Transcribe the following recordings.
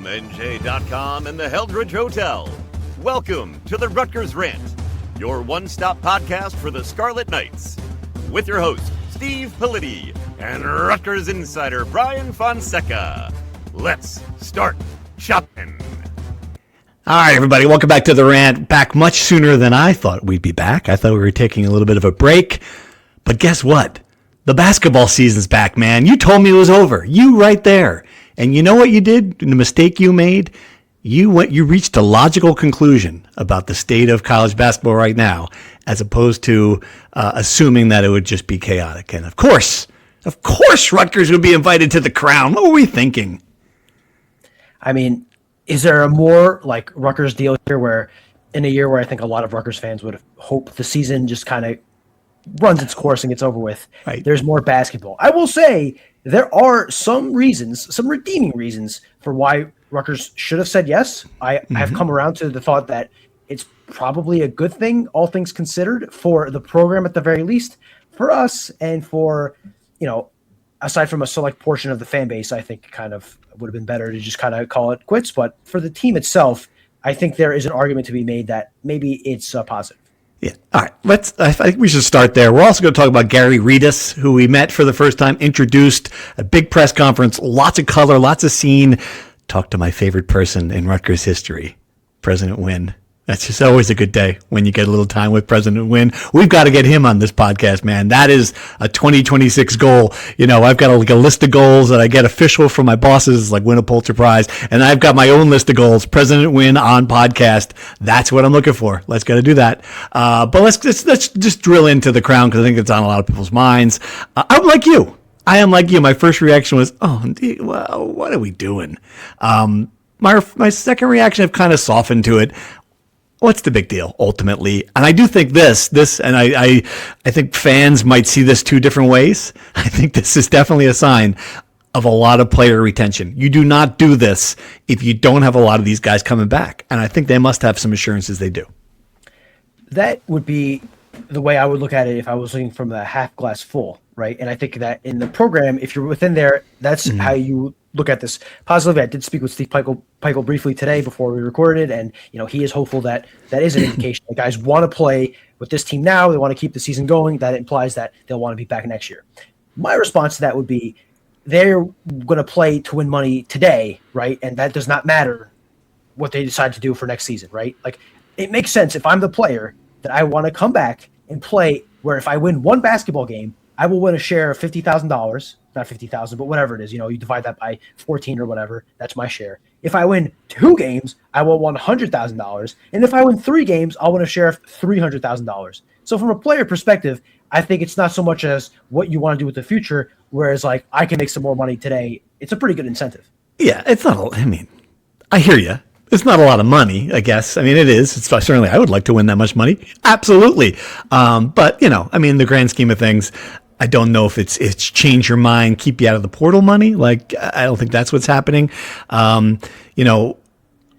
NJ.com and the Heldridge Hotel. Welcome to the Rutgers Rant, your one-stop podcast for the Scarlet Knights. With your host, Steve Politi, and Rutgers insider Brian Fonseca. Let's start shopping. All right, everybody, welcome back to the Rant. Back much sooner than I thought we'd be back. I thought we were taking a little bit of a break. But guess what? The basketball season's back, man. You told me it was over. You right there. And you know what you did? The mistake you made? You reached a logical conclusion about the state of college basketball right now, as opposed to assuming that it would just be chaotic. And of course, Rutgers would be invited to the crown. What were we thinking? I mean, is there a more like Rutgers deal here where in a year where I think a lot of Rutgers fans would hope the season just kind of runs its course and gets over with, right? There's more basketball. I will say there are some reasons, some redeeming reasons for why Rutgers should have said yes. I have come around to the thought that it's probably a good thing, all things considered, for the program at the very least, for us, and for, aside from a select portion of the fan base, I think kind of would have been better to just kind of call it quits. But for the team itself, I think there is an argument to be made that maybe it's positive. Yeah. All right. I think we should start there. We're also going to talk about Gary Redus, who we met for the first time, introduced, a big press conference, lots of color, lots of scene. Talk to my favorite person in Rutgers history, President Wynn. That's just always a good day when you get a little time with President Wynn. We've got to get him on this podcast, man. That is a 2026 goal. I've got a list of goals that I get official from my bosses, like win a Pulitzer Prize. And I've got my own list of goals. President Wynn on podcast. That's what I'm looking for. Let's got to do that. But let's just drill into the crown, because I think it's on a lot of people's minds. I'm like you. I am like you. My first reaction was, well, what are we doing? My second reaction, I've kind of softened to it. What's the big deal ultimately? And I do think this, and I think fans might see this two different ways. I think this is definitely a sign of a lot of player retention. You do not do this if you don't have a lot of these guys coming back. And I think they must have some assurances they do. That would be the way I would look at it if I was looking from the half glass full, right? And I think that in the program, if you're within there, that's how you look at this positively. I did speak with Steve Peichel briefly today before we recorded, and he is hopeful that is an indication that guys want to play with this team now. They want to keep the season going. That implies that they'll want to be back next year. My response to that would be they're going to play to win money today, right? And that does not matter what they decide to do for next season, right? Like, it makes sense if I'm the player that I want to come back and play where if I win one basketball game, I will win a share of $50,000. Not 50,000, but whatever it is, you divide that by 14 or whatever. That's my share. If I win 2 games, I will win $100,000. And if I win 3 games, I'll win a share of $300,000. So from a player perspective, I think it's not so much as what you want to do with the future, whereas like I can make some more money today. It's a pretty good incentive. Yeah, it's not, I hear you. It's not a lot of money, I guess. It is. It's certainly, I would like to win that much money. Absolutely. But, in the grand scheme of things, I don't know if it's change your mind, keep you out of the portal money. Like, I don't think that's what's happening. On the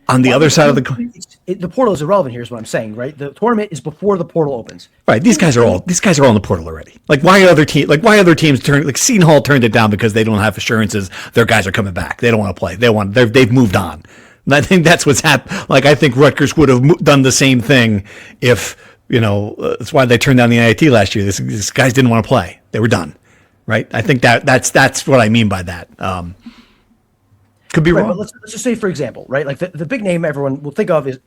other side of the portal is irrelevant here is what I'm saying, right? The tournament is before the portal opens. Right. These guys are all in the portal already. Like, why other teams turn, like Seton Hall turned it down because they don't have assurances their guys are coming back. They don't want to play. They've moved on. And I think that's what's happened. Like, I think Rutgers would have done the same thing if, that's why they turned down the NIT last year. These guys didn't want to play. They were done, right? I think that's what I mean by that. Could be wrong. But let's just say, for example, right? Like the big name everyone will think of is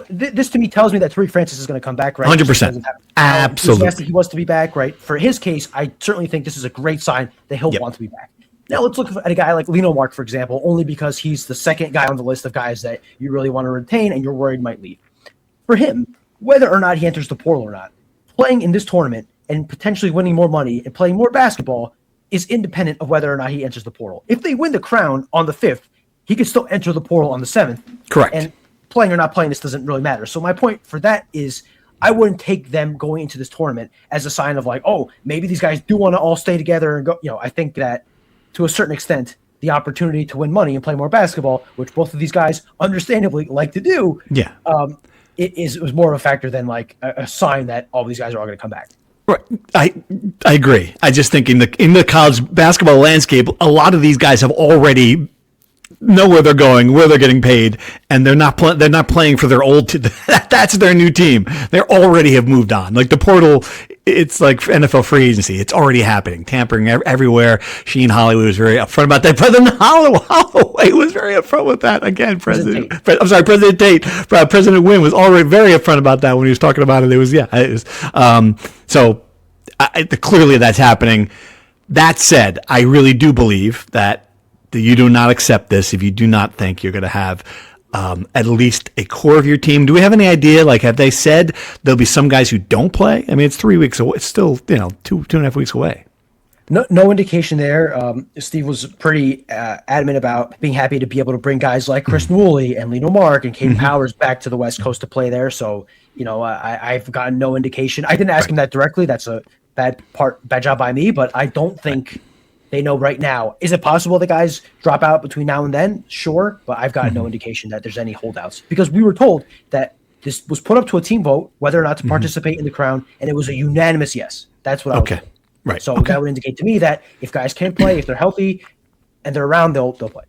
this to me tells me that Tariq Francis is going to come back, right? 100%. Absolutely. He wants to be back, right? For his case, I certainly think this is a great sign that he'll want to be back. Now let's look at a guy like Lino Mark, for example, only because he's the second guy on the list of guys that you really want to retain and you're worried might leave. For him, whether or not he enters the portal or not, playing in this tournament and potentially winning more money and playing more basketball is independent of whether or not he enters the portal. If they win the crown on the 5th, he could still enter the portal on the 7th. Correct. And playing or not playing, this doesn't really matter. So my point for that is I wouldn't take them going into this tournament as a sign of like, oh, maybe these guys do want to all stay together and go. I think that to a certain extent, the opportunity to win money and play more basketball, which both of these guys understandably like to do, it was more of a factor than like a sign that all these guys are all going to come back. Right. I agree. I just think in the college basketball landscape, a lot of these guys have already know where they're going, where they're getting paid, and they're not playing for their old that's their new team. They already have moved on. Like the portal, it's like NFL free agency. It's already happening. Tampering everywhere. Sheen Holloway was very upfront about that. President Holloway was very upfront with that. Again, President Tate. President Wynn was already very upfront about that when he was talking about it. Clearly that's happening. That said, I really do believe that you do not accept this if you do not think you're going to have at least a core of your team. Do we have any idea? Like, have they said there'll be some guys who don't play? I mean, it's 3 weeks away. It's still, 2.5 weeks away. No indication there. Steve was pretty adamant about being happy to be able to bring guys like Chris Woolley and Lino Mark and Caden Powers back to the West Coast to play there. So, I've gotten no indication. I didn't ask him that directly. That's a bad job by me, but I don't think they know right now. Is it possible the guys drop out between now and then? Sure, but I've got no indication that there's any holdouts because we were told that this was put up to a team vote whether or not to participate in the crown, and it was a unanimous yes. That's what I was told. Right. So that would indicate to me that if guys can't play, if they're healthy and they're around, they'll play.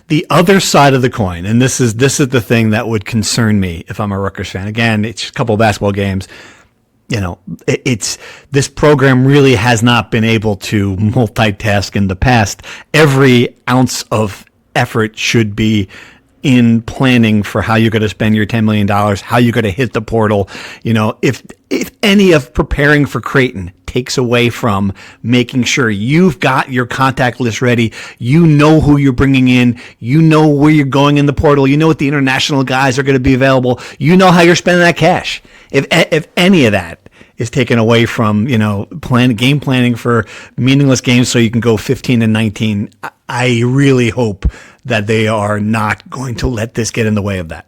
The other side of the coin, and this is the thing that would concern me if I'm a Rutgers fan. Again, it's a couple of basketball games. It's this program really has not been able to multitask in the past. Every ounce of effort should be in planning for how you're going to spend your $10 million, how you're going to hit the portal. If any of preparing for Creighton takes away from making sure you've got your contact list ready, you know who you're bringing in, you know where you're going in the portal, you know what the international guys are going to be available, you know how you're spending that cash. If any of that is taken away from, game planning for meaningless games so you can go 15-19, I really hope that they are not going to let this get in the way of that.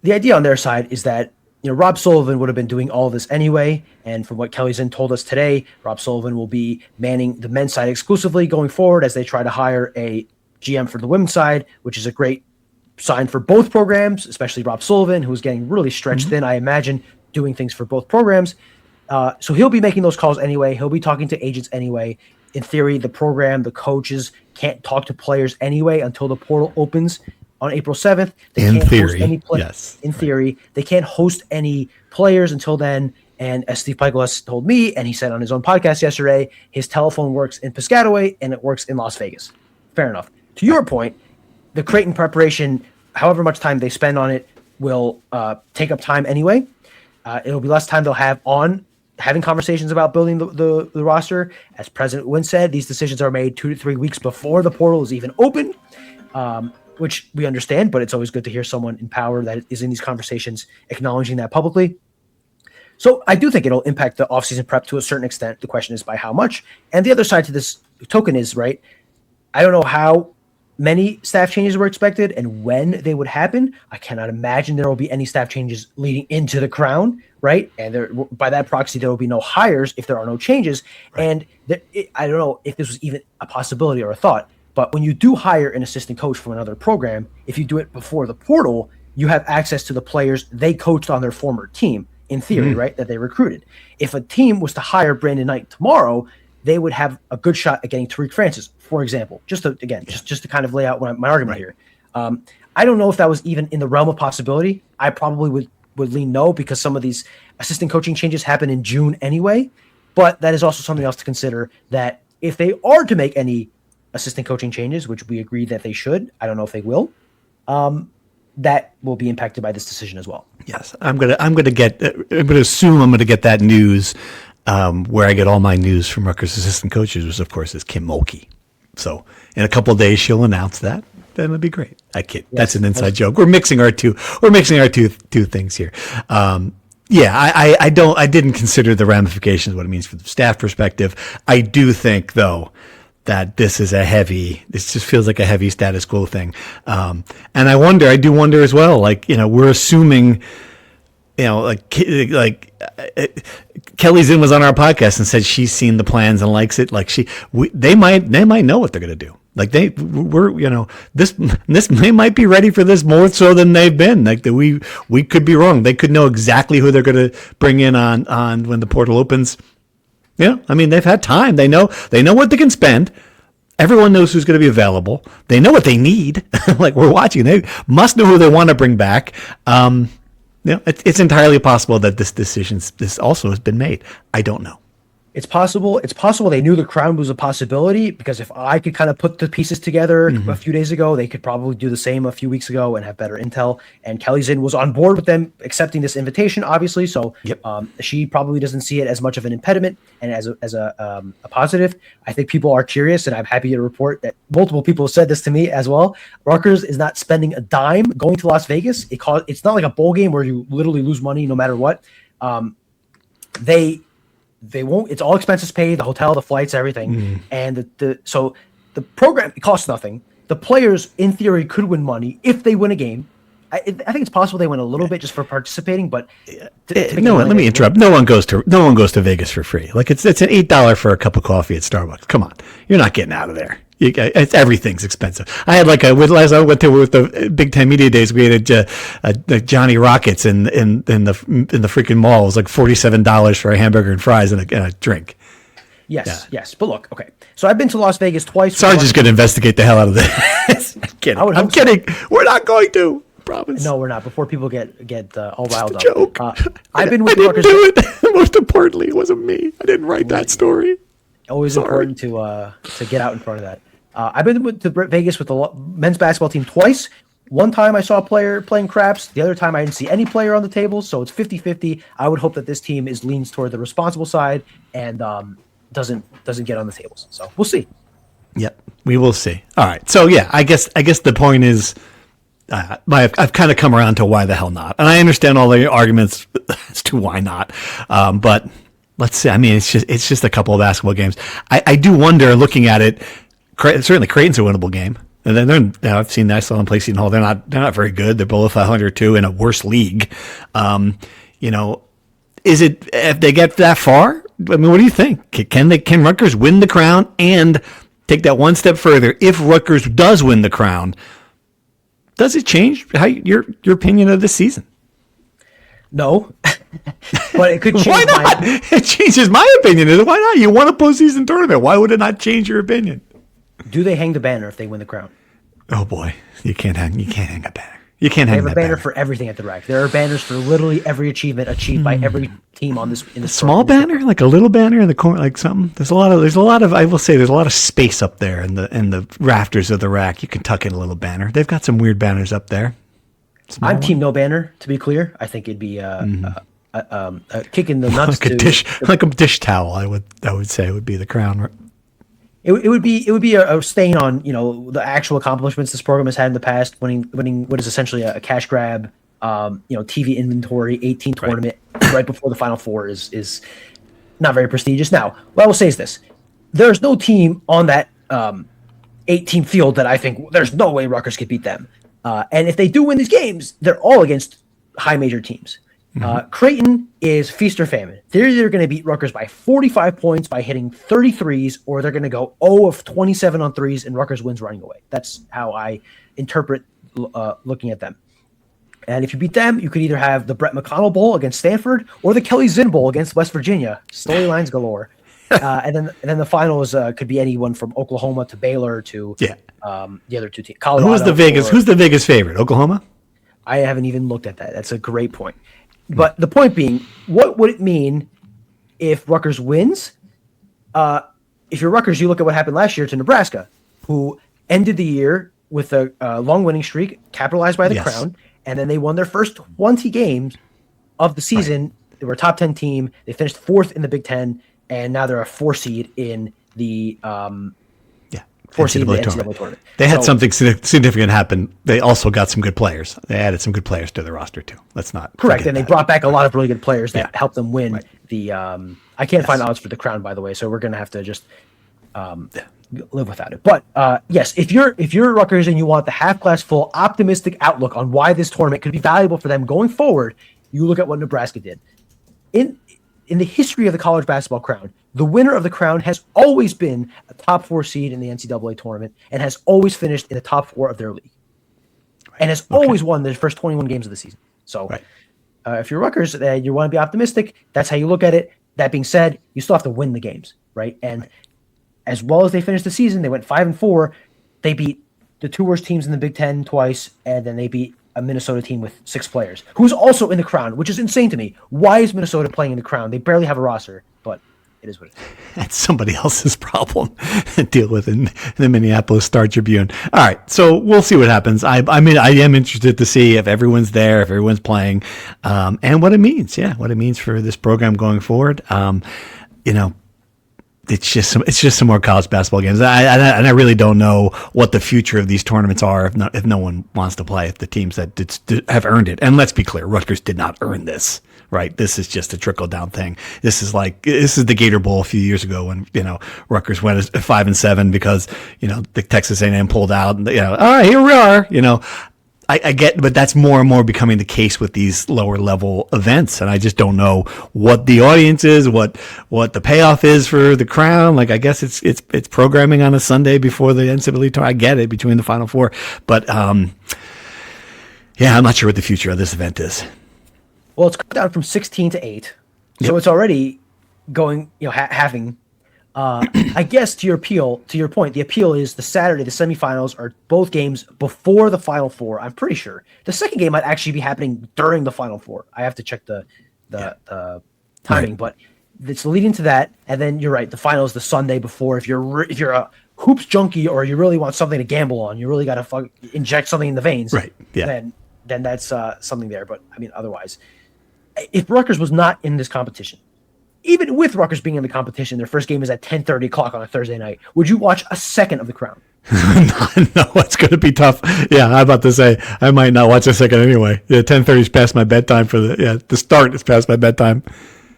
The idea on their side is that Rob Sullivan would have been doing all this anyway, and from what Kelly Zinn told us today, Rob Sullivan will be manning the men's side exclusively going forward as they try to hire a GM for the women's side, which is a great sign for both programs, especially Rob Sullivan, who's getting really stretched thin, I imagine, doing things for both programs. So he'll be making those calls anyway. He'll be talking to agents anyway. In theory, the program, the coaches can't talk to players anyway until the portal opens on April 7th. In theory, yes. In theory, they can't host any players until then. And as Steve Pikel told me, and he said on his own podcast yesterday, his telephone works in Piscataway and it works in Las Vegas. Fair enough. To your point, the Creighton preparation, however much time they spend on it, will take up time anyway. It'll be less time they'll have on having conversations about building the roster. As President Wynn said, these decisions are made 2 to 3 weeks before the portal is even open, which we understand, but it's always good to hear someone in power that is in these conversations acknowledging that publicly. So I do think it'll impact the offseason prep to a certain extent. The question is by how much. And the other side to this token is, right, I don't know how many staff changes were expected and when they would happen. I cannot imagine there will be any staff changes leading into the crown, right? And by that proxy, there will be no hires if there are no changes. Right. And I don't know if this was even a possibility or a thought, but when you do hire an assistant coach from another program, if you do it before the portal, you have access to the players they coached on their former team, in theory, right, that they recruited. If a team was to hire Brandon Knight tomorrow, they would have a good shot at getting Tariq Francis, for example, just to kind of lay out my argument here. I don't know if that was even in the realm of possibility. I probably would lean no, because some of these assistant coaching changes happen in June anyway, but that is also something else to consider, that if they are to make any assistant coaching changes, which we agree that they should, I don't know if they will, that will be impacted by this decision as well. Yes, I'm gonna assume I'm gonna get that news where I get all my news from Rutgers assistant coaches, which of course is Kim Mulkey. So in a couple of days she'll announce that. That would be great. I kid. Yes, that's an inside joke. We're mixing our two things here. I didn't consider the ramifications, what it means from the staff perspective. I do think though that this just feels like a heavy status quo thing. And I do wonder as well, we're assuming, Kelly Zinn was on our podcast and said she's seen the plans and likes it. They might know what they're going to do. They might be ready for this more so than they've been. We could be wrong. They could know exactly who they're going to bring in on when the portal opens. Yeah, I mean, they've had time. They know what they can spend. Everyone knows who's going to be available. They know what they need. Like we're watching, they must know who they want to bring back. It's entirely possible that this also has been made. I don't know. It's possible. It's possible they knew the crown was a possibility, because if I could kind of put the pieces together a few days ago, they could probably do the same a few weeks ago and have better intel. And Kelly Zinn was on board with them accepting this invitation, obviously. So she probably doesn't see it as much of an impediment and as a positive. I think people are curious, and I'm happy to report that multiple people have said this to me as well. Rutgers is not spending a dime going to Las Vegas. It's not like a bowl game where you literally lose money no matter what. They won't. It's all expenses paid, the hotel, the flights, everything. And so the program, it costs nothing. The players, in theory, could win money if they win a game. I think it's possible they win a little bit just for participating, but let me interrupt. No one goes to Vegas for free. Like it's an $8 for a cup of coffee at Starbucks. Come on, you're not getting out of there. Everything's expensive. I had last I went to with the Big Ten Media Days. We had a Johnny Rockets in the freaking mall. It was like $47 for a hamburger and fries and a drink. Yes. But look, okay. So I've been to Las Vegas twice. Sarge's going to investigate the hell out of this. I'm kidding. We're not going to. Promise. No, we're not. Before people get all riled up. Joke. I've been with I didn't do it. Most importantly, it wasn't me. I didn't write that story. Always important to get out in front of that. I've been to Vegas with the men's basketball team twice. One time I saw a player playing craps. The other time I didn't see any player on the table. So it's 50-50. I would hope that this team leans toward the responsible side and doesn't get on the tables. So we'll see. Yep, we will see. All right. So yeah, I guess the point is, I've kind of come around to why the hell not, and I understand all the arguments as to why not. But let's see. I mean, it's just a couple of basketball games. I do wonder, looking at it. Certainly, Creighton's a winnable game, and then I've seen that. I saw them play Seton Hall. They're not very good. They're below 500 too in a worse league. Is it if they get that far? I mean, what do you think? Can Rutgers win the crown and take that one step further? If Rutgers does win the crown, does it change your opinion of this season? No, but it could change. Why not? It changes my opinion. Why not? You won a postseason tournament. Why would it not change your opinion? Do they hang the banner if they win the crown? Oh boy, you can't hang a banner. You can't hang that banner. They have a banner for everything at the RAC. There are banners for literally every achievement achieved by every team on this. In the small banner, like a little banner in the corner, like something. There's a lot of. I will say there's a lot of space up there in the rafters of the RAC. You can tuck in a little banner. They've got some weird banners up there. I'm team no banner. To be clear, I think it'd be a kick in the nuts. Like a dish towel. I would say would be the crown. It would be a stain on the actual accomplishments this program has had in the past, winning what is essentially a cash grab, TV inventory 18 tournament right before the Final Four is not very prestigious. Now, what I will say is this: there's no team on that 8-team field that I think there's no way Rutgers could beat them. And if they do win these games, they're all against high major teams. Creighton is feast or famine. They're either going to beat Rutgers by 45 points by hitting 33s, or they're going to go 0 of 27 on threes and Rutgers wins running away. That's how I interpret looking at them. And if you beat them, you could either have the Brett McConnell Bowl against Stanford or the Kelly Zinn Bowl against West Virginia. Storylines galore. And then the finals could be anyone from Oklahoma to Baylor to the other two teams. Colorado. Who's the Vegas favorite? Oklahoma? I haven't even looked at that. That's a great point. But the point being, what would it mean if Rutgers wins? If you're Rutgers, you look at what happened last year to Nebraska, who ended the year with a long winning streak, capitalized by the crown, and then they won their first 20 games of the season. Right. They were a top 10 team. They finished 4th in the Big Ten, and now they're a 4 seed in the NCAA tournament. They had something significant happen. They also got some good players. They added some good players to the roster too. Let's not correct. And they brought back a lot of really good players that helped them win the. I can't find odds for the crown, by the way, so we're going to have to just live without it. But yes, if you're Rutgers and you want the half glass full optimistic outlook on why this tournament could be valuable for them going forward, you look at what Nebraska did. In the history of the college basketball crown, the winner of the crown has always been a top 4 seed in the NCAA tournament and has always finished in the top 4 of their league, and has always won their first 21 games of the season. So if you're Rutgers, you want to be optimistic. That's how you look at it. That being said, you still have to win the games, right? And as well as they finished the season, they went 5-4. They beat the two worst teams in the Big Ten twice, and then they beat a Minnesota team with 6 players, who's also in the Crown, which is insane to me. Why is Minnesota playing in the Crown? They barely have a roster, but it is what it is. That's somebody else's problem to deal with in the Minneapolis Star-Tribune. All right, so we'll see what happens. I mean, I am interested to see if everyone's there, if everyone's playing, and what it means. Yeah, what it means for this program going forward. It's just some more college basketball games. I really don't know what the future of these tournaments are if no one wants to play, if the teams that have earned it. And let's be clear, Rutgers did not earn this, right? This is just a trickle down thing. This is the Gator Bowl a few years ago when, Rutgers went 5-7 because, the Texas A&M pulled out and, all right, here we are, I get, but that's more and more becoming the case with these lower level events. And I just don't know what the audience is, what the payoff is for the Crown. Like, I guess it's programming on a Sunday before the NCAA tournament. I get it, between the Final Four, but, I'm not sure what the future of this event is. Well, it's cut down from 16 to 8. So It's already going, halving. I guess to your point, the appeal is the Saturday, the semifinals are both games before the Final Four. I'm pretty sure the second game might actually be happening during the Final Four. I have to check the timing, but it's leading to that. And then you're right, the final is the Sunday before. If you're a hoops junkie or you really want something to gamble on, you really got to inject something in the veins. Right. Yeah. Then that's something there. But I mean, otherwise, if Rutgers was not in this competition, even with Rutgers being in the competition, their first game is at 10:30 o'clock on a Thursday night. Would you watch a second of the Crown? No, it's going to be tough. Yeah, I'm about to say I might not watch a second anyway. Yeah, 10:30 is past my bedtime the start is past my bedtime.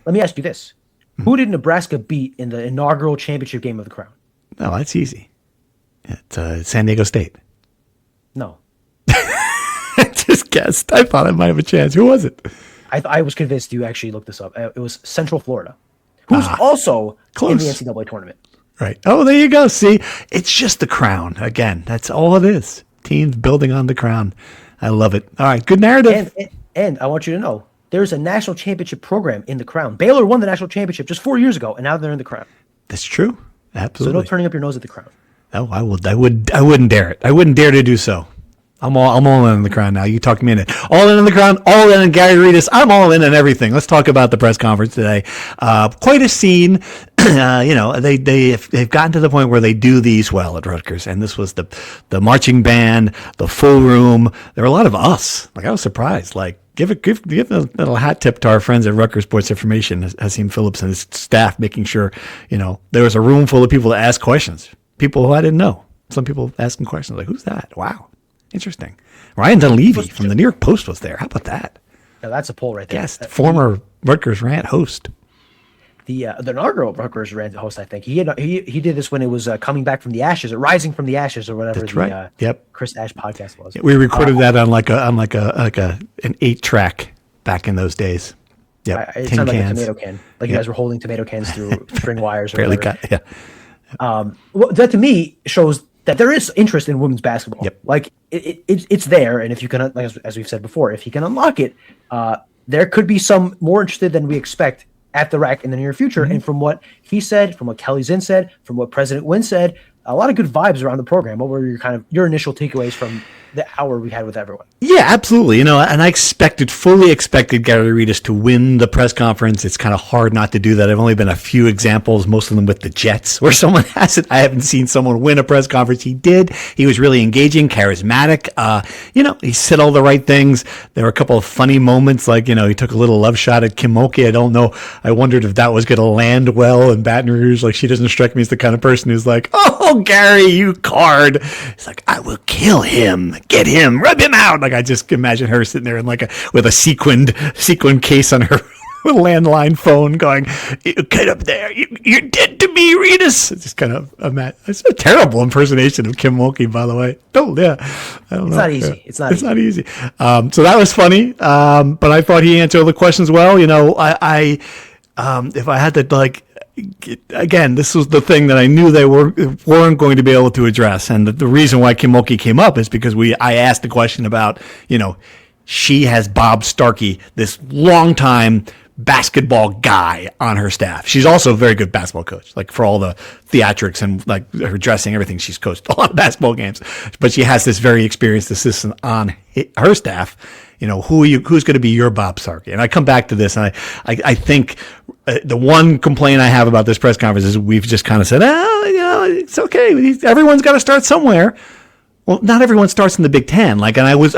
Let me ask you this: who did Nebraska beat in the inaugural championship game of the Crown? No, that's easy. It's San Diego State. No, I just guessed. I thought I might have a chance. Who was it? I was convinced you actually looked this up. It was Central Florida, who's also close in the NCAA tournament. Right. Oh, there you go. See, it's just the Crown. Again, that's all it is. Teams building on the Crown. I love it. All right, good narrative. And I want you to know, there's a national championship program in the Crown. Baylor won the national championship just 4 years ago, and now they're in the Crown. That's true. Absolutely. So no turning up your nose at the Crown. Oh, I wouldn't dare it. I wouldn't dare to do so. I'm all in on the Crown now. You talked me into it. All in on the Crown, all in on Gary Redus. I'm all in on everything. Let's talk about the press conference today. Quite a scene. They've gotten to the point where they do these well at Rutgers, and this was the marching band, the full room. There were a lot of us. Like, I was surprised. Like, give a little hat tip to our friends at Rutgers Sports Information, Hasim Phillips and his staff, making sure there was a room full of people to ask questions. People who I didn't know. Some people asking questions like, "Who's that?" Wow. Interesting. Ryan Dunleavy from the New York Post was there. How about that? Now that's a poll right there. Yes, former Rutgers Rant host. The inaugural Rutgers Rant host, I think he did this when it was coming back from the ashes, or rising from the ashes, or whatever. That's right. Chris Ash podcast was. Yeah, we recorded that on an 8-track back in those days. Yeah, it sounded like a tomato can, like you guys were holding tomato cans through string wires. Or barely whatever. got. Yeah. Well, that to me shows that there is interest in women's basketball. Yep. Like it's there, and if you can, like, as we've said before, if you can unlock it, there could be some more interested than we expect at the RAC in the near future. Mm-hmm. And from what he said, from what Kelly Zinn said, from what President Wynn said, a lot of good vibes around the program. What were your initial takeaways from the hour we had with everyone? Yeah, absolutely. And I fully expected Gary Redus to win the press conference. It's kind of hard not to do that. I've only been a few examples, most of them with the Jets, where someone has it. I haven't seen someone win a press conference. He did. He was really engaging, charismatic. He said all the right things. There were a couple of funny moments, like, he took a little love shot at Kim Mulkey. I don't know. I wondered if that was going to land well in Baton Rouge. Like, she doesn't strike me as the kind of person who's like, "Oh, Gary, you card." He's like, "I will kill him. Get him, rub him out." Like, I just imagine her sitting there with a sequined case on her landline phone going, "Get up there. You're dead to me, Redus." It's just kind of it's a terrible impersonation of Kim Mulkey, by the way. Oh, yeah. I don't know. Not easy. It's not easy. So that was funny. But I thought he answered all the questions well. If I had to, again, this was the thing that I knew they weren't going to be able to address. And the reason why Kim Mulkey came up is because I asked the question about, she has Bob Starkey, this longtime basketball guy on her staff. She's also a very good basketball coach, like for all the theatrics and like her dressing, everything. She's coached a lot of basketball games, but she has this very experienced assistant on her staff. Who's going to be your Bob Sarkey? And I come back to this, and I think the one complaint I have about this press conference is we've just kind of said, it's okay. Everyone's got to start somewhere. Well, not everyone starts in the Big Ten. I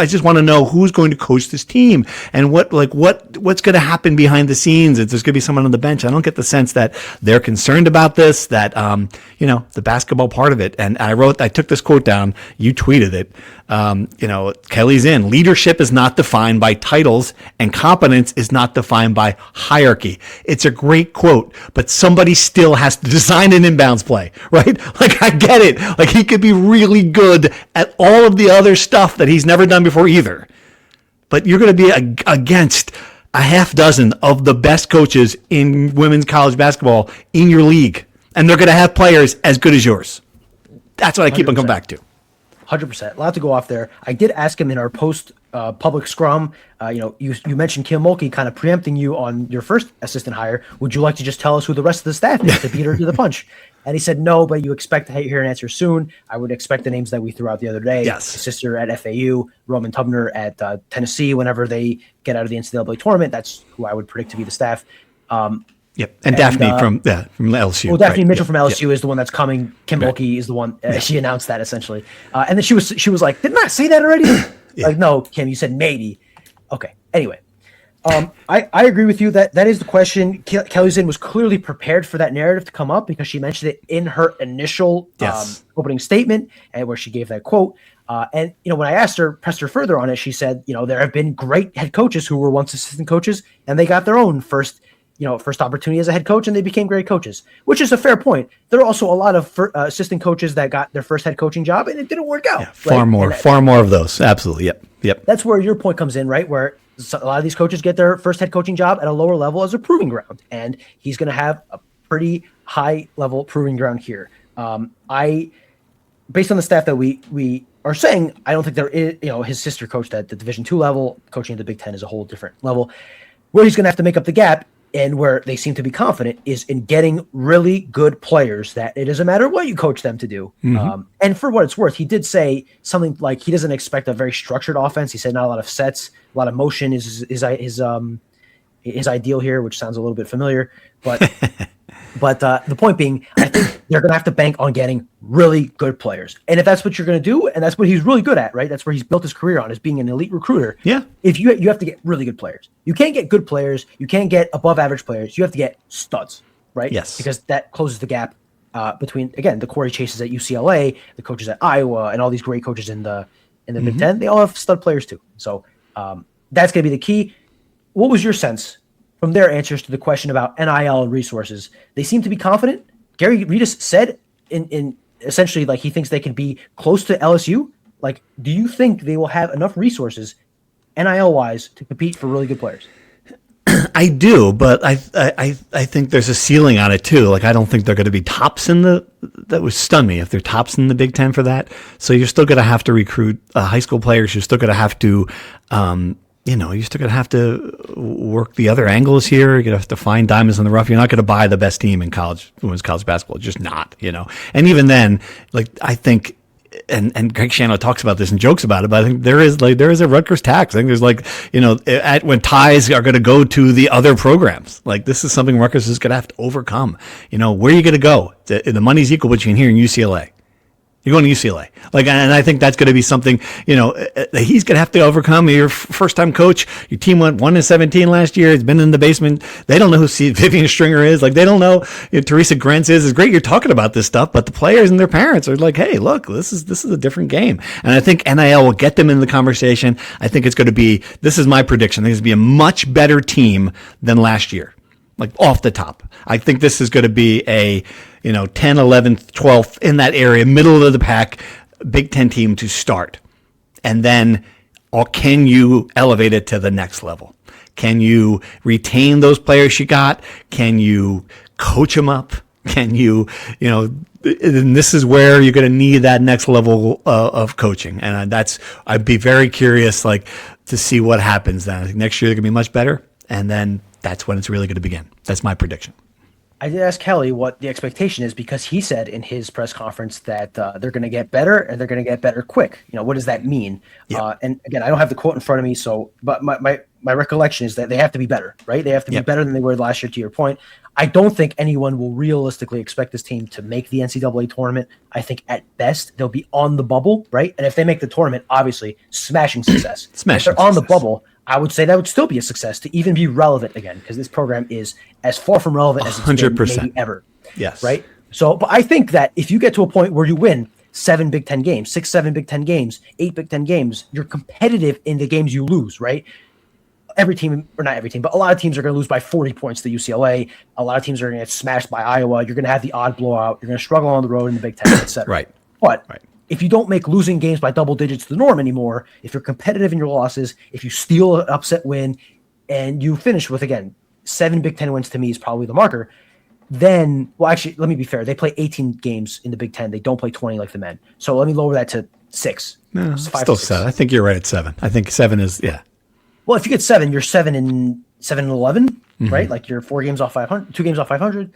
just want to know who's going to coach this team and what's going to happen behind the scenes. If there's going to be someone on the bench, I don't get the sense that they're concerned about this. That the basketball part of it. And I took this quote down. You tweeted it. Kelly's in. Leadership is not defined by titles, and competence is not defined by hierarchy. It's a great quote, but somebody still has to design an inbounds play, right? I get it. He could be really good at all of the other stuff that he's never done before either. But you're going to be against a half dozen of the best coaches in women's college basketball in your league. And they're going to have players as good as yours. That's what I keep on coming back to. 100%. A lot to go off there. I did ask him in our post public scrum. You mentioned Kim Mulkey kind of preempting you on your first assistant hire. Would you like to just tell us who the rest of the staff is to beat her to the punch? And he said, no, but you expect to hear an answer soon. I would expect the names that we threw out the other day. Yes. His sister at FAU, Roman Tubner at Tennessee. Whenever they get out of the NCAA tournament, that's who I would predict to be the staff. Yep, and Daphne from LSU. Well, Daphne Mitchell from Yep. LSU is the one that's coming. Kim Mulkey is the one. She announced that essentially, and then she was like, "Didn't I say that already?" Like, no, Kim, you said maybe. Okay. Anyway, I agree with you that is the question. Kelly Zinn was clearly prepared for that narrative to come up because she mentioned it in her initial opening statement, and where she gave that quote. And when I pressed her further on it, she said, there have been great head coaches who were once assistant coaches, and they got their own first opportunity as a head coach, and they became great coaches, which is a fair point. There are also a lot of assistant coaches that got their first head coaching job and it didn't work out. Yeah, far more of those. Absolutely. Yep. That's where your point comes in, right? Where a lot of these coaches get their first head coaching job at a lower level as a proving ground, and he's going to have a pretty high level proving ground here. Based on the staff that we are saying, I don't think there is, his sister coached at the Division II level. Coaching at the Big Ten is a whole different level. Where he's going to have to make up the gap, and where they seem to be confident, is in getting really good players that it doesn't matter what you coach them to do. Mm-hmm. And for what it's worth, he did say something like he doesn't expect a very structured offense. He said not a lot of sets, a lot of motion is his ideal here, which sounds a little bit familiar. But but the point being, I think they're going to have to bank on getting really good players. And if that's what you're going to do, and that's what he's really good at, right? That's where he's built his career on, is being an elite recruiter. Yeah. If you have to get really good players. You can't get good players. You can't get above average players. You have to get studs, right? Yes. Because that closes the gap between, again, the Corey Chases at UCLA, the coaches at Iowa, and all these great coaches in the Big Ten. They all have stud players too. So that's going to be the key. What was your sense from their answers to the question about NIL and resources? They seem to be confident. Gary Redus said in essentially, like, he thinks they can be close to LSU. Like, do you think they will have enough resources NIL wise to compete for really good players? I do, but I think there's a ceiling on it too. Like, I don't think they're going to be tops that would stun me if they're tops in the Big Ten for that. So you're still going to have to recruit high school players. You're still going to have to, you're still going to have to work the other angles here. You're going to have to find diamonds in the rough. You're not going to buy the best team in women's college basketball. Just not, And even then, like, I think, and Greg Schiano talks about this and jokes about it, but I think there is a Rutgers tax. I think there's when ties are going to go to the other programs, like, this is something Rutgers is going to have to overcome. Where are you going to go? The money's equal between here and UCLA. You're going to UCLA. And I think that's going to be something, he's going to have to overcome. Your first-time coach, your team went 1-17 last year. It's been in the basement. They don't know who Vivian Stringer is. Like, they don't know who Teresa Grentz is. It's great you're talking about this stuff, but the players and their parents are like, hey, look, this is a different game. And I think NIL will get them in the conversation. I think it's going to be, this is my prediction, I think it's going to be a much better team than last year. Like, off the top. I think this is going to be a, 10, 11th, 12th, in that area, middle of the pack, Big Ten team to start. And then, or can you elevate it to the next level? Can you retain those players you got? Can you coach them up? Can you, and this is where you're going to need that next level of coaching. And I'd be very curious, to see what happens then. I think next year they're going to be much better. And then that's when it's really going to begin. That's my prediction. I did ask Kelly what the expectation is because he said in his press conference that they're going to get better and they're going to get better quick. What does that mean? Yep. And again, I don't have the quote in front of me, but my recollection is that they have to be better, right? They have to be better than they were last year, to your point. I don't think anyone will realistically expect this team to make the NCAA tournament. I think at best they'll be on the bubble, right? And if they make the tournament, obviously, smashing success. If they're on the bubble, I would say that would still be a success to even be relevant again, because this program is as far from relevant as it's 100%. been maybe ever. Yes. Right? So, but I think that if you get to a point where you win 7 Big Ten games, 6, 7 Big Ten games, 8 Big Ten games, you're competitive in the games you lose, right? Every team, or not every team, but a lot of teams are going to lose by 40 points to UCLA. A lot of teams are going to get smashed by Iowa. You're going to have the odd blowout. You're going to struggle on the road in the Big Ten, et cetera. Right. But if you don't make losing games by double digits the norm anymore, if you're competitive in your losses, if you steal an upset win, and you finish with, again, 7 Big Ten wins to me is probably the marker, then, well, actually, let me be fair. They play 18 games in the Big Ten. They don't play 20 like the men. So let me lower that to 6. No, It's 5 still to 6. 7. I think you're right at 7. I think 7 is, Well, if you get 7, you're 7 and 11, right? Like you're 4 games off 500, 2 games off 500.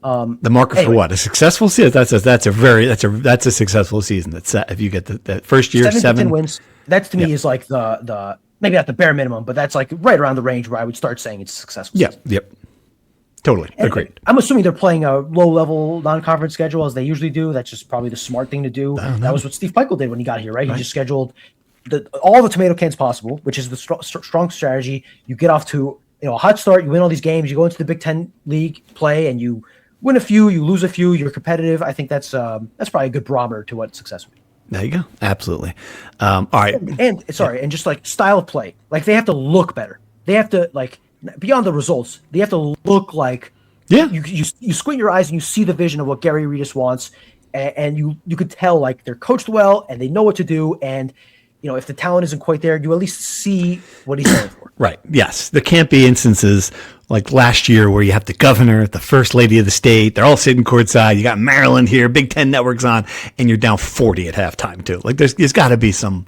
The marker for what? A successful season? That's a successful season. That's if you get the first year 7 wins. That to me is like the maybe not the bare minimum, but that's like right around the range where I would start saying it's a successful season. Yep. Totally. And agreed. I'm assuming they're playing a low-level non-conference schedule as they usually do. That's just probably the smart thing to do. That was what Steve Peichel did when he got here, right? He just scheduled all the tomato cans possible, which is the strong strategy. You get off to a hot start. You win all these games. You go into the Big Ten league play, and you win a few. You lose a few. You're competitive. I think that's probably a good barometer to what success would be. There you go. Absolutely. All right. And just like style of play, like they have to look better. They have to beyond the results. They have to look like you squint your eyes and you see the vision of what Gary Redus wants, and you could tell like they're coached well and they know what to do. And if the talent isn't quite there, you at least see what he's going for. Right. Yes. There can't be instances like last year where you have the governor, the first lady of the state, they're all sitting courtside. You got Maryland here, Big Ten networks on, and you're down 40 at halftime too. Like there's got to be some.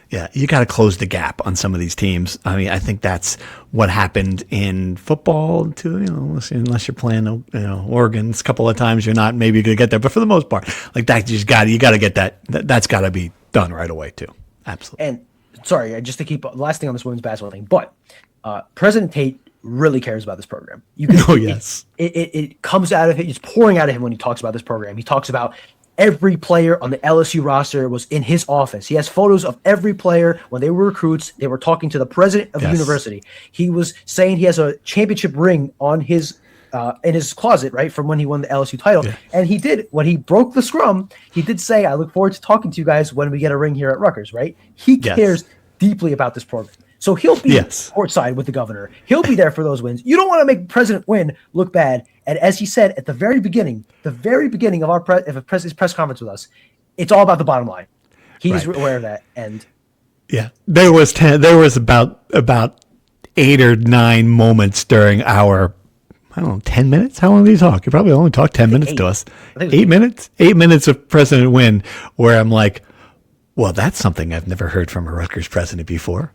Yeah, you got to close the gap on some of these teams. I mean, I think that's what happened in football too. Unless you're playing, Oregon a couple of times, you're not maybe going to get there. But for the most part, like that, you got to get that. That's got to be done right away too. Absolutely. And sorry, just to keep last thing on this women's basketball thing, but President Tate really cares about this program. Yes. It comes out of it. It's pouring out of him when he talks about this program. He talks about every player on the LSU roster was in his office. He has photos of every player when they were recruits. They were talking to the president of the university. He was saying he has a championship ring on his in his closet, right, from when he won the LSU title. Yeah. And he did, when he broke the scrum, he did say, I look forward to talking to you guys when we get a ring here at Rutgers, right? He cares deeply about this program. So he'll be courtside with the governor. He'll be there for those wins. You don't want to make President Win look bad. And as he said at the very beginning of our his press conference with us, it's all about the bottom line. He's aware of that. And there was about 8 or 9 moments during our 10 minutes. How long did he talk? He probably only talked 10 minutes to us. 8 minutes. 8 minutes of President Win, where I'm like, well, that's something I've never heard from a Rutgers president before.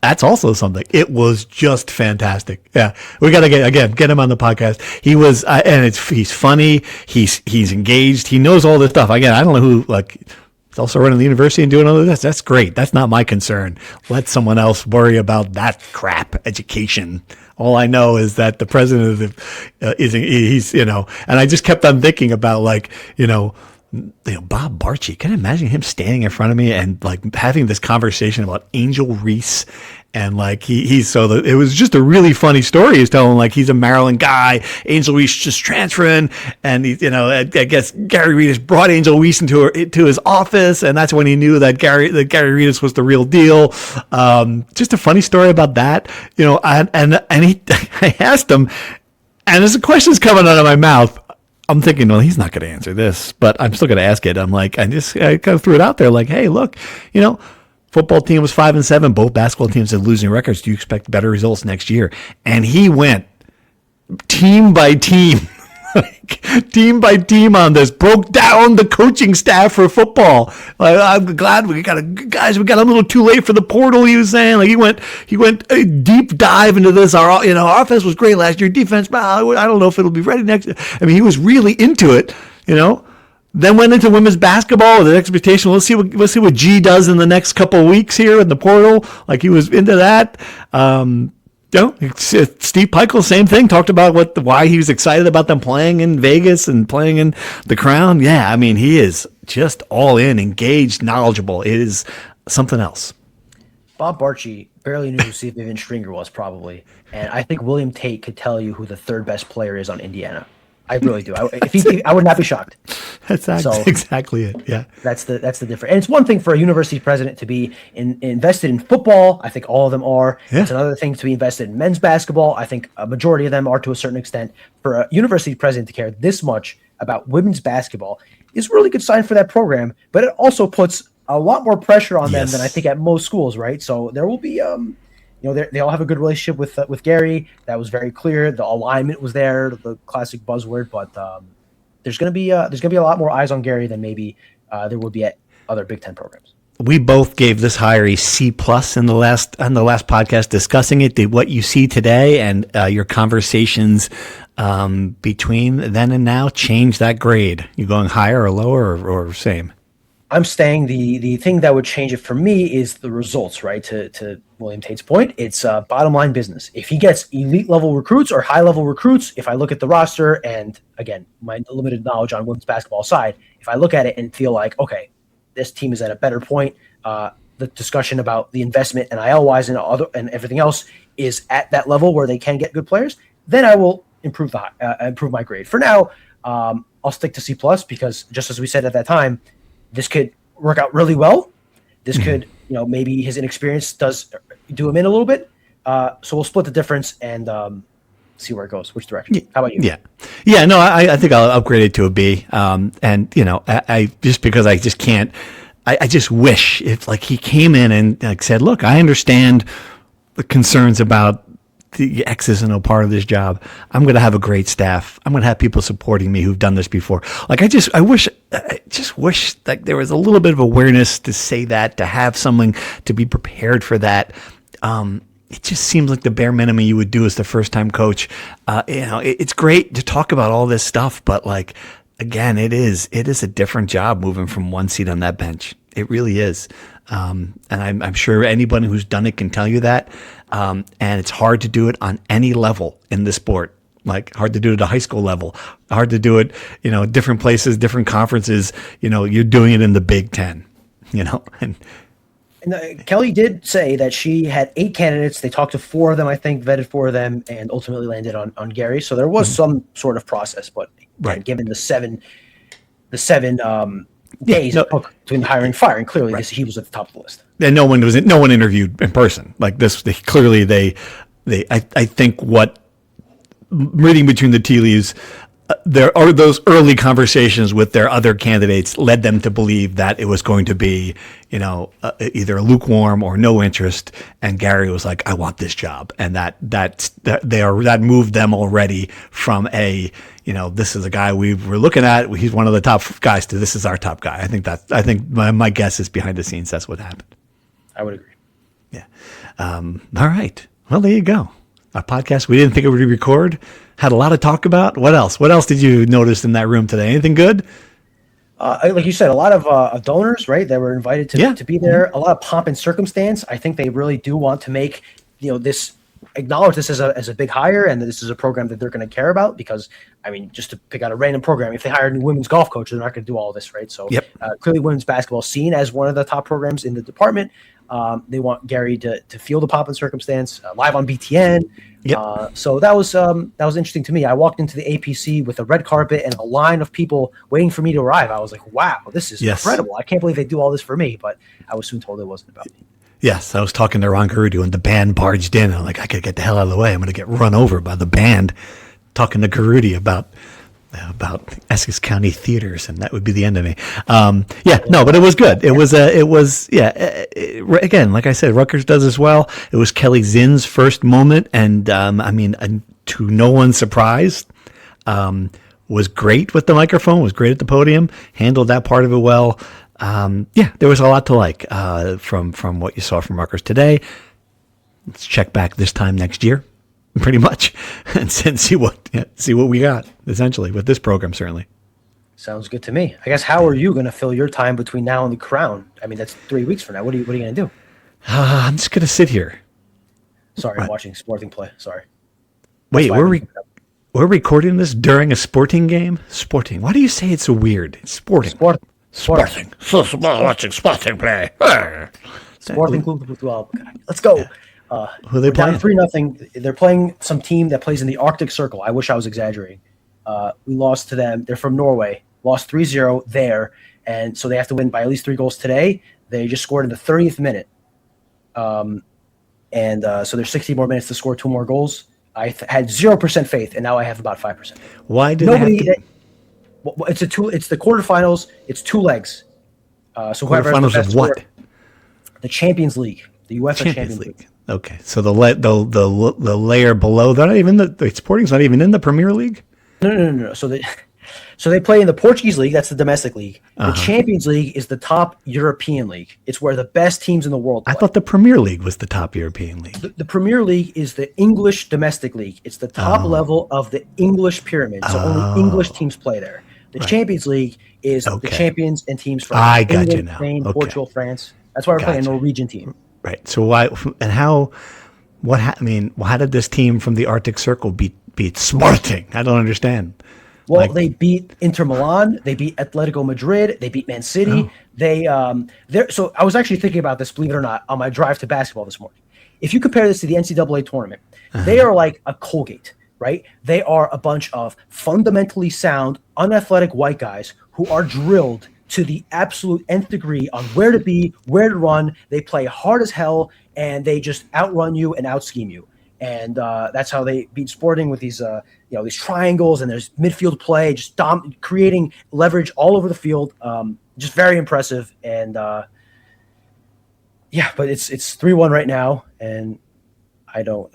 That's also something. It was just fantastic. Yeah, we got to get him on the podcast. He was, he's funny. He's engaged. He knows all this stuff. Again, I don't know who he's also running the university and doing all of this. That's great. That's not my concern. Let someone else worry about that crap education. All I know is that the president of he's and I just kept on thinking about Bob Barchi. Can I imagine him standing in front of me and having this conversation about Angel Reese and it was just a really funny story. He's telling he's a Maryland guy. Angel Reese just transferring, and I guess Gary Redus brought Angel Reese into his office, and that's when he knew that Gary Redus was the real deal. Just a funny story about that, I asked him, and as the question's coming out of my mouth, I'm thinking, well, he's not going to answer this, but I'm still going to ask it. I'm I kind of threw it out there, hey, look, football team was 5-7. Both basketball teams had losing records. Do you expect better results next year? And he went team by team, team by team on this, broke down the coaching staff for football. I'm glad we got a little too late for the portal. He was saying, like, he went a deep dive into this. Our offense was great last year. Defense, I don't know if it'll be ready next year. I mean, he was really into it, Then went into women's basketball with an expectation. Let's see what G does in the next couple of weeks here in the portal. Like, he was into that. Steve Peichel, same thing. Talked about why he was excited about them playing in Vegas and playing in the Crown. Yeah, I mean, he is just all in, engaged, knowledgeable. It is something else. Bob Barchi barely knew who Steve Stringer was, probably, and I think William Tate could tell you who the third best player is on Indiana. I really do. I would not be shocked. That's exactly it. Yeah, that's the difference. And it's one thing for a university president to be invested in football. I think all of them are. Yeah. It's another thing to be invested in men's basketball. I think a majority of them are to a certain extent. For a university president to care this much about women's basketball is a really good sign for that program. But it also puts a lot more pressure on them than I think at most schools. Right. So there will be they all have a good relationship with Gary. That was very clear. The alignment was there, the classic buzzword. But there's going to be a lot more eyes on Gary than maybe there would be at other Big Ten programs. We both gave this hire a C+ on the last podcast discussing it. Did what you see today and your conversations between then and now change that grade? You going higher or lower or same? I'm staying. The thing that would change it for me is the results, right? To William Tate's point, it's bottom line business. If he gets elite level recruits or high level recruits, if I look at the roster and, again, my limited knowledge on women's basketball side, if I look at it and feel like, okay, this team is at a better point, the discussion about the investment and NIL wise and everything else is at that level where they can get good players, then I will improve my grade. For now, I'll stick to C+ because, just as we said at that time, this could work out really well. This could, maybe his inexperience does do him in a little bit. So we'll split the difference and see where it goes, which direction. How about you? Yeah. No, I think I'll upgrade it to a B. I just because I just can't. I just wish if he came in and said, look, I understand the concerns about the X's and O part of this job. I'm going to have a great staff. I'm going to have people supporting me who've done this before. I just wish that there was a little bit of awareness to say that, to have someone to be prepared for that. It just seems like the bare minimum you would do as the first time coach. It's great to talk about all this stuff, but again, it is a different job moving from one seat on that bench. It really is. And I'm sure anybody who's done it can tell you that. And it's hard to do it on any level in the sport. Hard to do it at a high school level, hard to do it, different places, different conferences, you're doing it in the Big Ten, and Kelly did say that she had 8 candidates. They talked to 4 of them, I think, vetted 4 of them, and ultimately landed on Gary. So there was some sort of process, but given the seven days it took between the hiring and firing, clearly he was at the top of the list. And no one interviewed in person like this. I think what reading between the tea leaves, there are those early conversations with their other candidates led them to believe that it was going to be, either lukewarm or no interest. And Gary was like, I want this job. And that moved them already from this is a guy we were looking at. He's one of the top guys to this is our top guy. I think my guess is behind the scenes, that's what happened. I would agree. Yeah. All right. Well, there you go. Our podcast we didn't think it would record. Had a lot to talk about. What else? What else did you notice in that room today? Anything good? Like you said, a lot of donors, right, that were invited to be there. A lot of pomp and circumstance. I think they really do want to make acknowledge this as a big hire, and this is a program that they're going to care about. Because just to pick out a random program, if they hire a new women's golf coach, they're not going to do all this, right? So clearly, women's basketball is seen as one of the top programs in the department. They want Gary to feel the pomp and circumstance live on BTN. So that was interesting to me. I walked into the APC with a red carpet and a line of people waiting for me to arrive. I was like, wow, this is incredible. I can't believe they do all this for me, but I was soon told it wasn't about me. Yes, I was talking to Ron Garudu and the band barged in. I'm like, I could get the hell out of the way. I'm going to get run over by the band. Talking to Garudu about Essex County theaters, and that would be the end of me. But it was good. Again, like I said, Rutgers does as well. It was Kelly Zinn's first moment, and to no one's surprise, was great with the microphone, was great at the podium, handled that part of it well. There was a lot to like from what you saw from Rutgers today. Let's check back this time next year, pretty much, and see what we got, essentially, with this program, certainly. Sounds good to me. I guess, how are you going to fill your time between now and the crown? I mean, that's 3 weeks from now. What are you going to do? I'm just going to sit here. Sorry, I'm watching Sporting play. Sorry. Wait, we're recording this during a sporting game? Sporting. Why do you say it's so weird? It's sporting. Sporting. Watching sporting play. Sporting Club. Well, let's go. Who are they playing? 3-0. They're playing some team that plays in the Arctic Circle. I wish I was exaggerating. We lost to them. They're from Norway. Lost 3-0 there, and so they have to win by at least 3 goals today. They just scored in the 30th minute. So there's 60 more minutes to score 2 more goals. I had 0% faith, and now I have about 5%. Why did nobody? It's the quarterfinals. It's 2 legs. So whoever has the best of what? The Champions League, the UEFA Champions League. Okay, so the layer below, they're not even the Sporting's not even in the Premier League. No. So they play in the Portuguese league. That's the domestic league. The Champions League is the top European league. It's where the best teams in the world play. I thought the Premier League was the top European league. The Premier League is the English domestic league. It's the top level of the English pyramid. So only English teams play there. The Champions League is the champions and teams from England, Spain, Portugal, France. That's why we're playing a Norwegian team. Right. So why and how? How did this team from the Arctic Circle beat Sporting? I don't understand. Well, they beat Inter Milan, they beat Atletico Madrid, they beat Man City. So I was actually thinking about this, believe it or not, on my drive to basketball this morning. If you compare this to the NCAA tournament, they are like a Colgate, right? They are a bunch of fundamentally sound, unathletic white guys who are drilled to the absolute nth degree on where to be, where to run. They play hard as hell, and they just outrun you and out-scheme you. And that's how they beat Sporting with these, these triangles, and there's midfield play, just creating leverage all over the field. Just very impressive. And but it's 3-1 right now, and I don't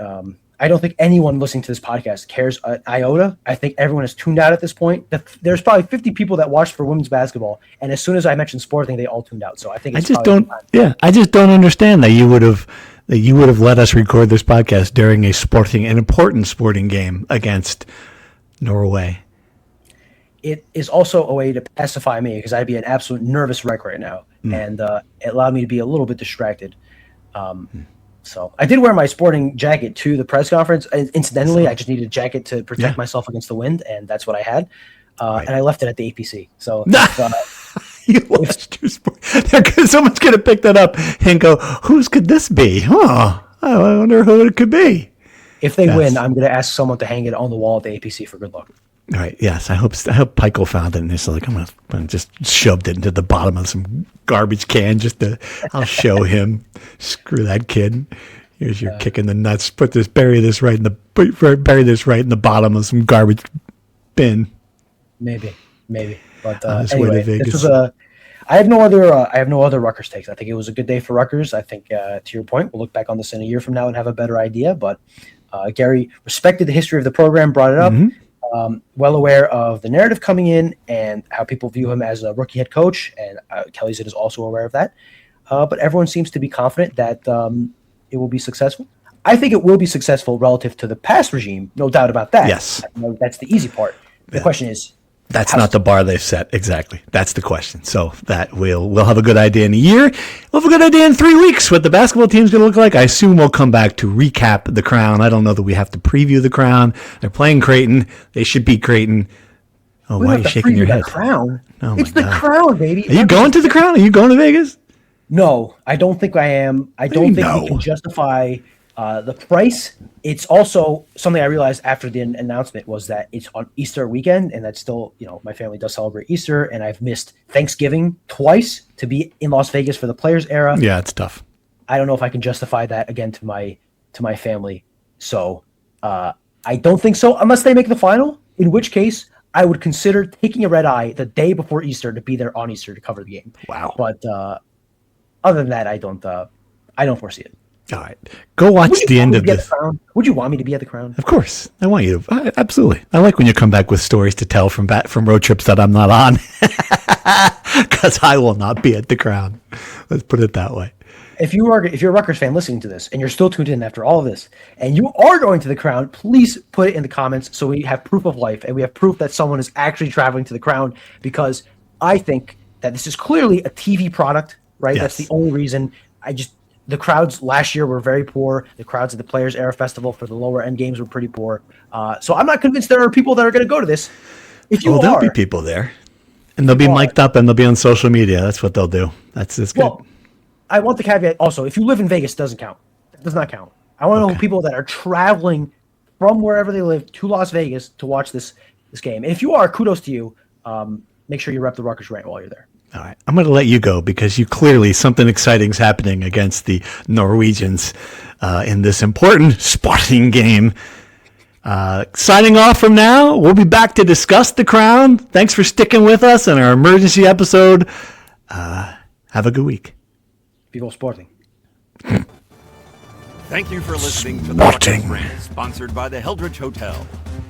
think anyone listening to this podcast cares an iota. I think everyone is tuned out at this point. There's probably 50 people that watched for women's basketball, and as soon as I mentioned Sporting, they all tuned out. So I think I just don't understand that you would have let us record this podcast during an important sporting game against Norway. It is also a way to pacify me, because I'd be an absolute nervous wreck right now, and it allowed me to be a little bit distracted. So I did wear my Sporting jacket to the press conference. Incidentally, I just needed a jacket to protect myself against the wind, and that's what I had. And I left it at the APC. So you lost your sport. Someone's going to pick that up and go, whose could this be? I wonder who it could be. If they win, I'm going to ask someone to hang it on the wall at the APC for good luck. All right. Yes. I hope Pico found it, and it's like, I'm going to just shoved it into the bottom of some garbage can I'll show him. Screw that kid. Here's your kick in the nuts. Bury this right in the bottom of some garbage bin. Maybe. But anyway, this was I have no other Rutgers takes. I think it was a good day for Rutgers. I think to your point, we'll look back on this in a year from now and have a better idea. But Gary respected the history of the program, brought it up, well aware of the narrative coming in and how people view him as a rookie head coach. And Kelly Zid is also aware of that. But everyone seems to be confident that it will be successful. I think it will be successful relative to the past regime, no doubt about that. Yes. That's the easy part. The question is, that's not the bar they've set. Exactly. That's the question. So that we'll have a good idea in a year. We'll have a good idea in 3 weeks what the basketball team's going to look like. I assume we'll come back to recap the Crown. I don't know that we have to preview the Crown. They're playing Creighton. They should beat Creighton. Oh, why are you shaking your head? Crown. Oh, it's the Crown, baby. Are you going to the Crown? Are you going to Vegas? No, I don't think I am. I don't think we can justify the price. It's also something I realized after the announcement was that it's on Easter weekend, and that's still, my family does celebrate Easter, and I've missed Thanksgiving twice to be in Las Vegas for the Players era. Yeah, it's tough. I don't know if I can justify that again to my family. So I don't think so, unless they make the final, in which case I would consider taking a red eye the day before Easter to be there on Easter to cover the game. Wow. But other than that, I don't foresee it. All right. Go watch the end of this. Would you want me to be at the Crown? Of course. I want you to. Absolutely. I like when you come back with stories to tell from road trips that I'm not on. Because I will not be at the Crown. Let's put it that way. If you're a Rutgers fan listening to this and you're still tuned in after all of this and you are going to the Crown, please put it in the comments so we have proof of life and we have proof that someone is actually traveling to the Crown, because I think that this is clearly a TV product, right? Yes. That's the only reason. The crowds last year were very poor. The crowds at the Players Era Festival for the lower end games were pretty poor. So I'm not convinced there are people that are going to go to this. If you there'll be people there, and they'll be mic'd up and they'll be on social media. That's what they'll do. That's good. Well, I want the caveat also. If you live in Vegas, it doesn't count. It does not count. I want to know people that are traveling from wherever they live to Las Vegas to watch this game. And if you are, kudos to you. Make sure you rep the Rutgers Rant while you're there. All right. I'm going to let you go because you clearly something exciting is happening against the Norwegians in this important sporting game. Signing off from now. We'll be back to discuss the Crown. Thanks for sticking with us in our emergency episode. Have a good week. Be all sporting. Thank you for listening to the Rutgers Rant, sponsored by the Heldridge Hotel.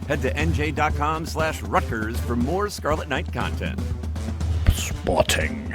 Head to nj.com/Rutgers for more Scarlet Knight content. Sporting.